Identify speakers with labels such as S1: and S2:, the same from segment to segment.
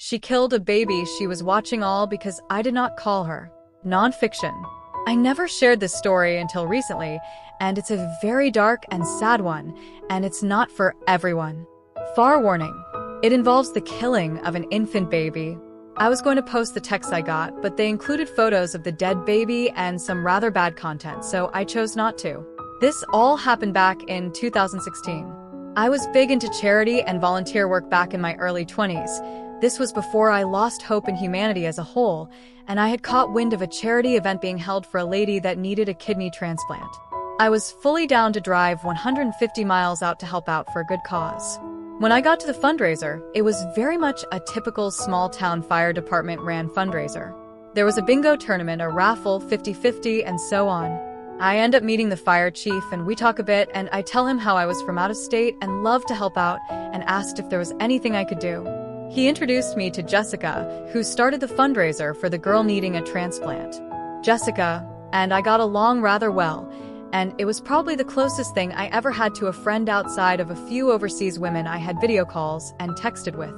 S1: She killed a baby she was watching all because I did not call her. Nonfiction. I never shared this story until recently, and it's a very dark and sad one, and it's not for everyone. Far warning. It involves the killing of an infant baby. I was going to post the text I got, but they included photos of the dead baby and some rather bad content, so I chose not to. This all happened back in 2016. I was big into charity and volunteer work back in my early 20s. This was before I lost hope in humanity as a whole, and I had caught wind of a charity event being held for a lady that needed a kidney transplant. I was fully down to drive 150 miles out to help out for a good cause. When I got to the fundraiser, it was very much a typical small-town fire department ran fundraiser. There was a bingo tournament, a raffle, 50-50, and so on. I end up meeting the fire chief and we talk a bit, and I tell him how I was from out of state and loved to help out and asked if there was anything I could do. He introduced me to Jessica, who started the fundraiser for the girl needing a transplant. Jessica and I got along rather well, and it was probably the closest thing I ever had to a friend outside of a few overseas women I had video calls and texted with.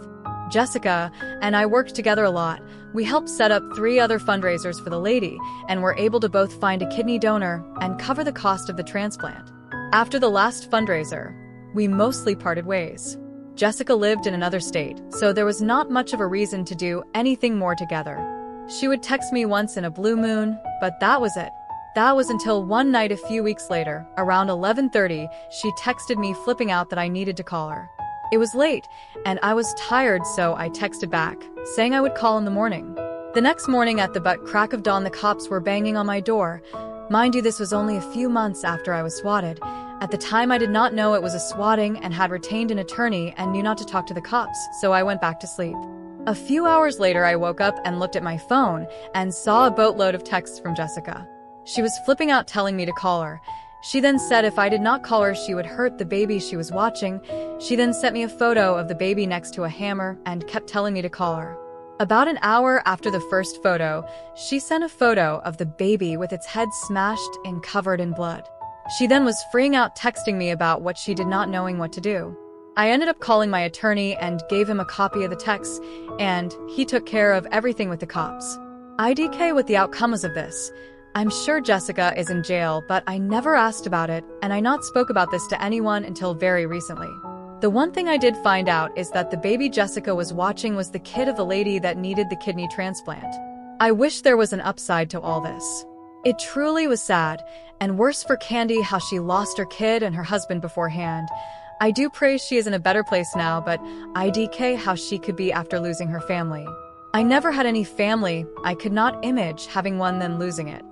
S1: Jessica and I worked together a lot. We helped set up 3 other fundraisers for the lady, and were able to both find a kidney donor and cover the cost of the transplant. After the last fundraiser, we mostly parted ways. Jessica lived in another state, so there was not much of a reason to do anything more together. She would text me once in a blue moon, but that was it. That was until one night a few weeks later, around 11:30, she texted me flipping out that I needed to call her. It was late, and I was tired, so I texted back, saying I would call in the morning. The next morning at the butt crack of dawn, the cops were banging on my door. Mind you, this was only a few months after I was swatted. At the time, I did not know it was a swatting and had retained an attorney and knew not to talk to the cops, so I went back to sleep. A few hours later, I woke up and looked at my phone and saw a boatload of texts from Jessica. She was flipping out telling me to call her. She then said if I did not call her, she would hurt the baby she was watching. She then sent me a photo of the baby next to a hammer and kept telling me to call her. About an hour after the first photo, she sent a photo of the baby with its head smashed and covered in blood. She then was freeing out texting me about what she did not knowing what to do. I ended up calling my attorney and gave him a copy of the text, and he took care of everything with the cops. IDK what the outcome was of this. I'm sure Jessica is in jail, but I never asked about it, and I not spoke about this to anyone until very recently. The one thing I did find out is that the baby Jessica was watching was the kid of the lady that needed the kidney transplant. I wish there was an upside to all this. It truly was sad, and worse for Candy how she lost her kid and her husband beforehand. I do pray she is in a better place now, but IDK how she could be after losing her family. I never had any family. I could not imagine having one then losing it.